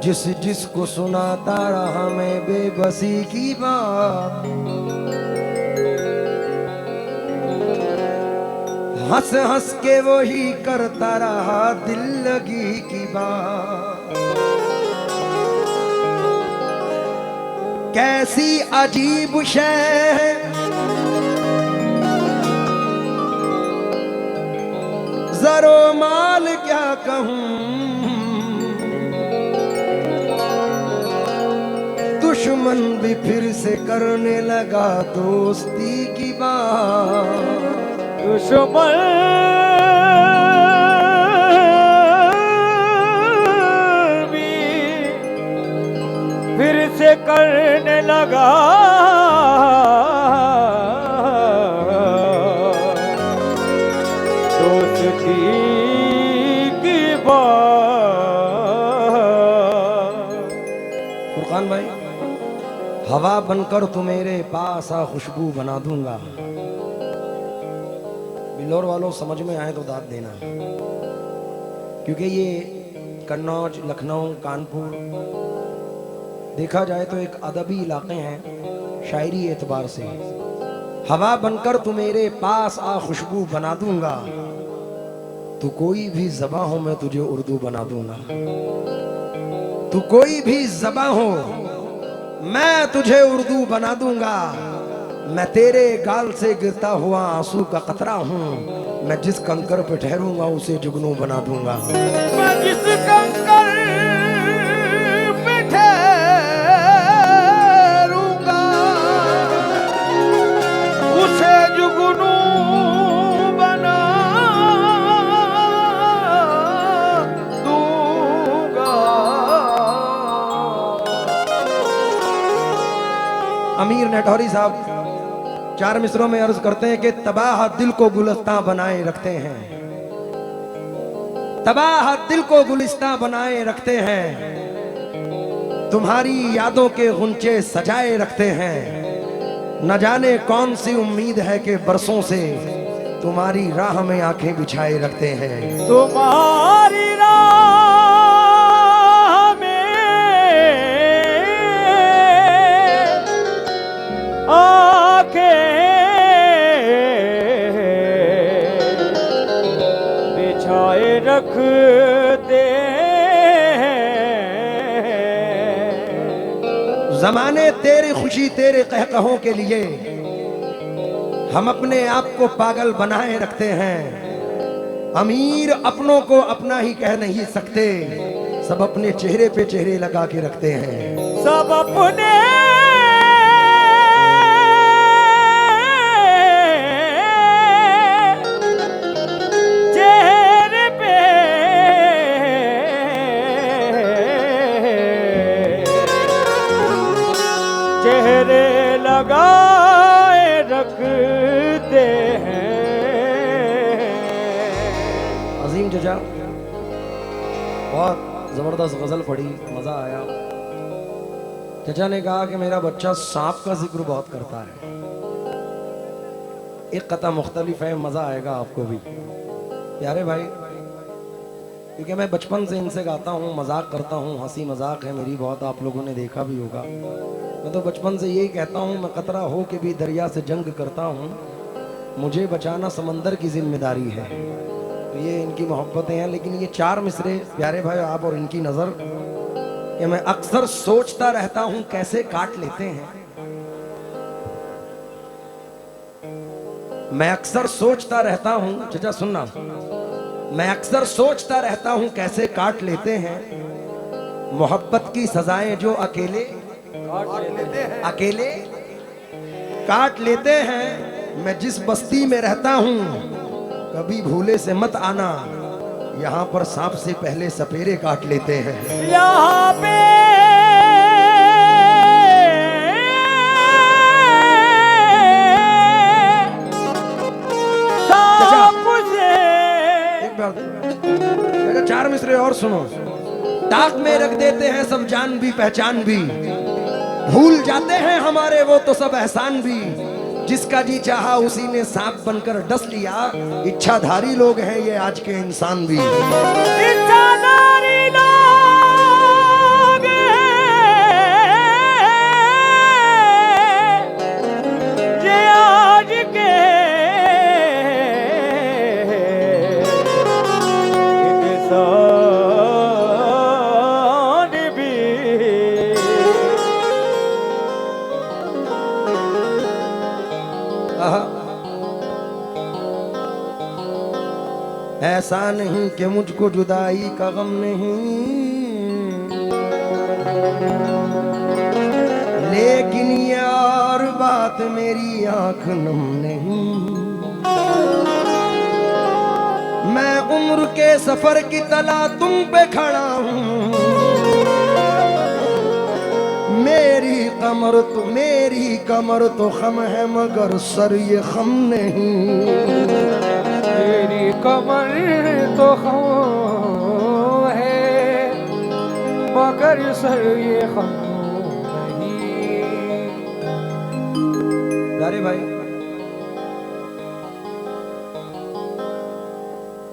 जिस जिसको सुनाता रहा मैं बेबसी की बात, हंस हंस के वो ही करता रहा दिल लगी की बात। कैसी अजीब शय है जरो माल क्या कहूं, दुश्मन भी फिर से करने लगा दोस्ती की बात। दुश्मन भी फिर से करने लगा दोस्ती की बात। फुरकान भाई, हवा बनकर तू मेरे पास आ खुशबू बना दूंगा। बिल्लौर वालों समझ में आए तो दाद देना, क्योंकि ये कन्नौज, लखनऊ, कानपुर देखा जाए तो एक अदबी इलाके हैं शायरी एतबार से। हवा बनकर तू मेरे पास आ खुशबू बना दूंगा, तू कोई भी ज़बां हो मैं तुझे उर्दू बना दूंगा। तू कोई भी ज़बां हो मैं तुझे उर्दू बना दूंगा। मैं तेरे गाल से गिरता हुआ आंसू का कतरा हूँ, मैं जिस कंकर पे ठहरूंगा उसे जुगनू बना दूंगा। मैं जिस कंकर पे ठहरूंगा उसे जुगनू बना दूंगा। अमीर नेठौरी साहब चार मिसरों में अर्ज करते हैं कि तबाह दिल को गुलिस्तां बनाए रखते हैं, तबाह दिल को गुलिस्तां बनाए रखते हैं, तुम्हारी यादों के गुंचे सजाए रखते हैं। न जाने कौन सी उम्मीद है कि बरसों से तुम्हारी राह में आंखें बिछाए रखते हैं। तुम्हारी रखते हैं। ज़माने तेरी खुशी तेरे कहकहों के लिए हम अपने आप को पागल बनाए रखते हैं। अमीर अपनों को अपना ही कह नहीं सकते, सब अपने चेहरे पे चेहरे लगा के रखते हैं। सब अपने चेहरे लगाए रखते हैं। अजीम चचा, बहुत जबरदस्त गजल पढ़ी, मजा आया। चचा ने कहा कि मेरा बच्चा सांप का जिक्र बहुत करता है। एक कथा मुख्तलिफ है, मजा आएगा आपको भी प्यारे भाई, क्योंकि मैं बचपन से इनसे गाता हूँ, मजाक करता हूँ, हंसी मजाक है मेरी बहुत, आप लोगों ने देखा भी होगा। मैं तो बचपन से यही कहता हूँ, मैं कतरा हो के भी दरिया से जंग करता हूँ, मुझे बचाना समंदर की जिम्मेदारी है। तो ये इनकी मोहब्बतें हैं। लेकिन ये चार मिसरे प्यारे भाई आप और इनकी नज़र, कि मैं अक्सर सोचता रहता हूँ कैसे काट लेते हैं। मैं अक्सर सोचता रहता हूँ, चचा सुनना, मैं अक्सर सोचता रहता हूँ कैसे काट लेते हैं मोहब्बत की सजाएं जो अकेले अकेले काट लेते हैं। मैं जिस बस्ती में रहता हूँ कभी भूले से मत आना, यहाँ पर सांप से पहले सपेरे काट लेते हैं। यहाँ पे चार मिसरे और सुनो। ताक में रख देते हैं सब जान भी पहचान भी, भूल जाते हैं हमारे वो तो सब एहसान भी। जिसका जी चाहा उसी ने सांप बनकर डस लिया, इच्छाधारी लोग हैं ये आज के इंसान भी। इच्छाधारी लोग ऐसा नहीं कि मुझको जुदाई का गम नहीं, लेकिन यार बात मेरी आंख नम नहीं। मैं उम्र के सफर की तला तुम पे खड़ा हूँ, मेरी कमर तो खम है मगर सर ये खम नहीं। मेरी कमर तो खम है मगर सर ये खम नहीं। अरे भाई,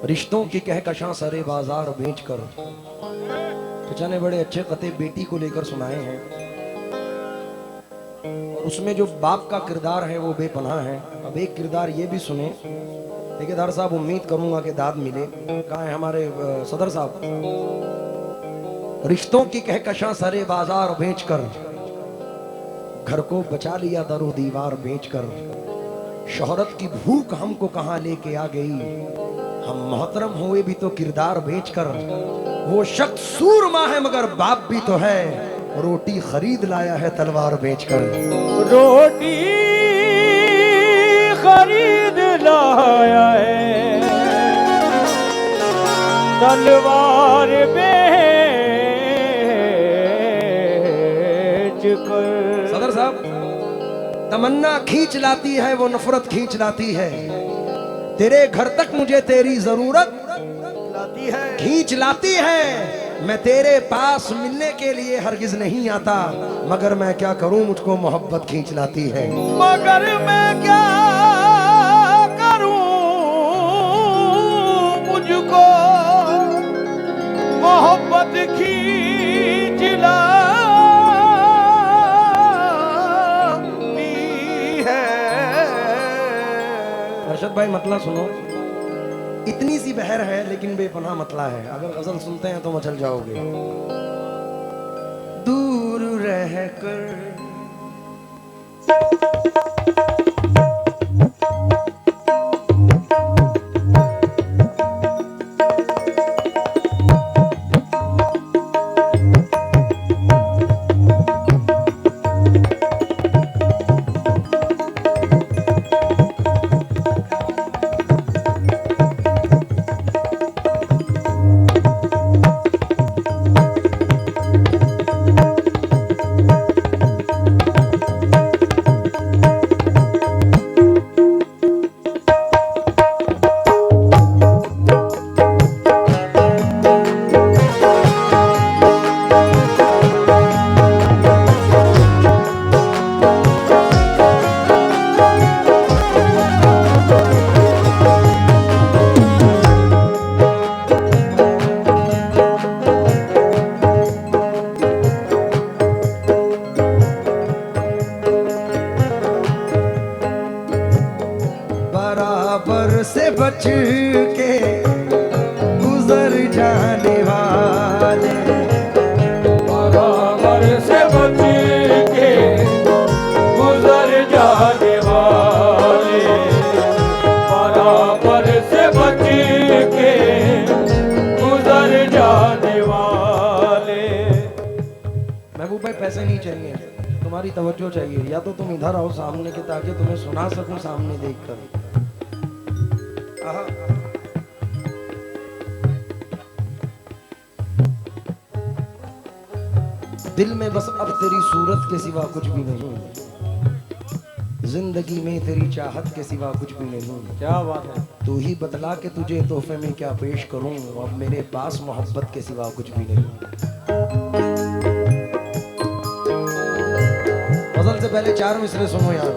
रिश्तों की कहकशां सरे बाजार बेच कर, चाचा ने बड़े अच्छे कते बेटी को लेकर सुनाए हैं, और उसमें जो बाप का किरदार है वो बेपनाह है। अब एक किरदार ये भी सुने। ठेकेदार साहब, उम्मीद करूंगा कि दाद मिले। कहाँ है हमारे सदर साहब? रिश्तों की कहकशां सरे बाजार बेचकर, घर को बचा लिया दरो दीवार बेचकर, शोहरत की भूख हमको कहाँ लेके आ गई, हम मोहतरम हुए भी तो किरदार बेचकर। वो शख्स सूरमा है मगर बाप भी तो है, रोटी खरीद लाया है तलवार बेचकर। रोटी खरीद लाया है तलवार बेच कर। सदर साहब, तमन्ना खींच लाती है वो नफरत खींच लाती है, तेरे घर तक मुझे तेरी जरूरत लाती है, खींच लाती है। मैं तेरे पास मिलने के लिए हरगिज नहीं आता, मगर मैं क्या करूं मुझको मोहब्बत खींच लाती है। मगर मैं क्या करूं मुझको मोहब्बत खींच लाती है। अरशद भाई, मतला सुनो। इतनी सी बहर है लेकिन बेपनाह मतला है। अगर गजल सुनते हैं तो मचल जाओगे। दूर रहकर से बच के गुजर जाने वाले, बराबर से बच के गुजर जाने वाले, बराबर से बच के गुजर जाने वाले। महबूब भाई, पैसे नहीं चाहिए, तुम्हारी तवज्जो चाहिए। या तो तुम इधर आओ सामने के, ताकि तुम्हें सुना सकूं सामने देखकर। दिल में बस अब तेरी सूरत के सिवा कुछ भी नहीं, जिंदगी में तेरी चाहत के सिवा कुछ भी नहीं। क्या बात है। तू ही बतला के तुझे तोहफे में क्या पेश करूं, अब मेरे पास मोहब्बत के सिवा कुछ भी नहीं। गजल से पहले 4 मिसरे सुनो यार।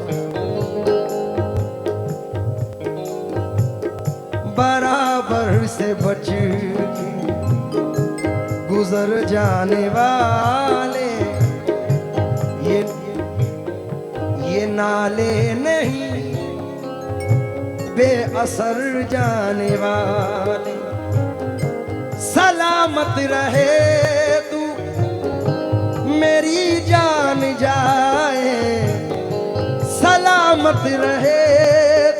बराबर से बच के गुजर जाने वाले, ये नाले नहीं बेअसर जाने वाले। सलामत रहे तू मेरी जान जाए, सलामत रहे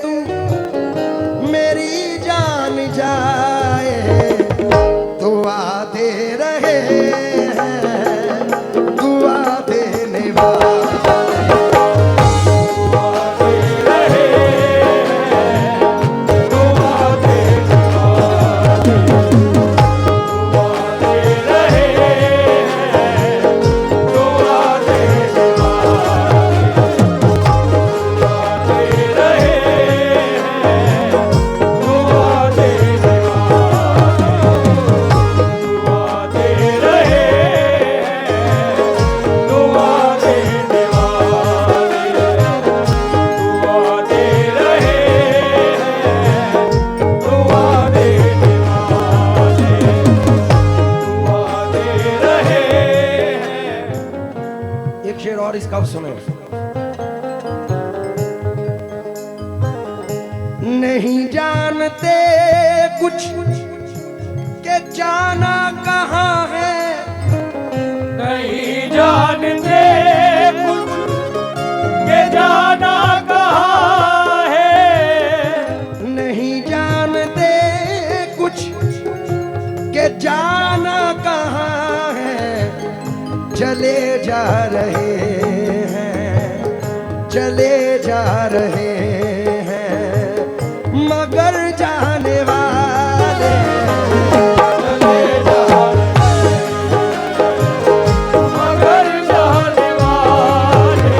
तू मेरी जान जाए। और इसका सुने। नहीं जानते कुछ के जाना कहाँ है, नहीं जानते कुछ के जाना कहाँ है, नहीं जानते कुछ के जाना कहाँ है, चले जा रहे हैं, चले जा रहे हैं, मगर जाने वाले चले जा रहे, मगर जाने वाले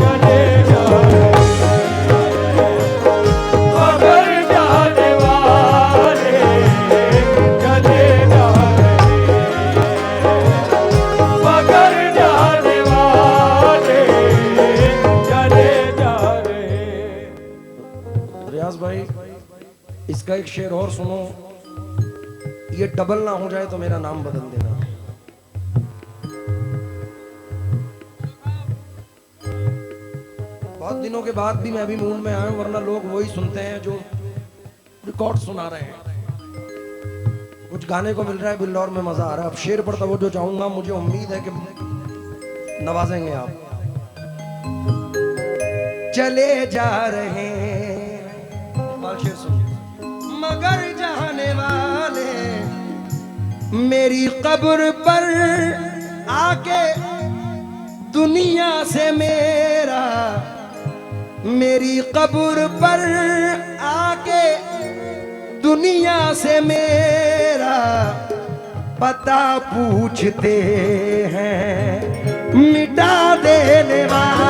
चले जा रहे, मगर जाने वाले चले जा रहे, मगर जाने वाले चले जा रहे। रियाज भाई, इसका एक शेर और सुनो, ये डबल ना हो जाए तो मेरा नाम बदल देना। बहुत दिनों के बाद भी मैं अभी मूड में आया हूं, वरना लोग वही सुनते हैं जो रिकॉर्ड सुना रहे हैं। कुछ गाने को मिल रहा है, बिल्लौर में मजा आ रहा है। अब शेर पर तवज्जो चाहूंगा, मुझे उम्मीद है कि नवाजेंगे आप। चले जा रहे हैं, बाल शेर सुन। मगर जाने वाले मेरी कब्र पर आके दुनिया से मेरा, मेरी कब्र पर आके दुनिया से मेरा पता पूछते हैं, मिटा देने वाले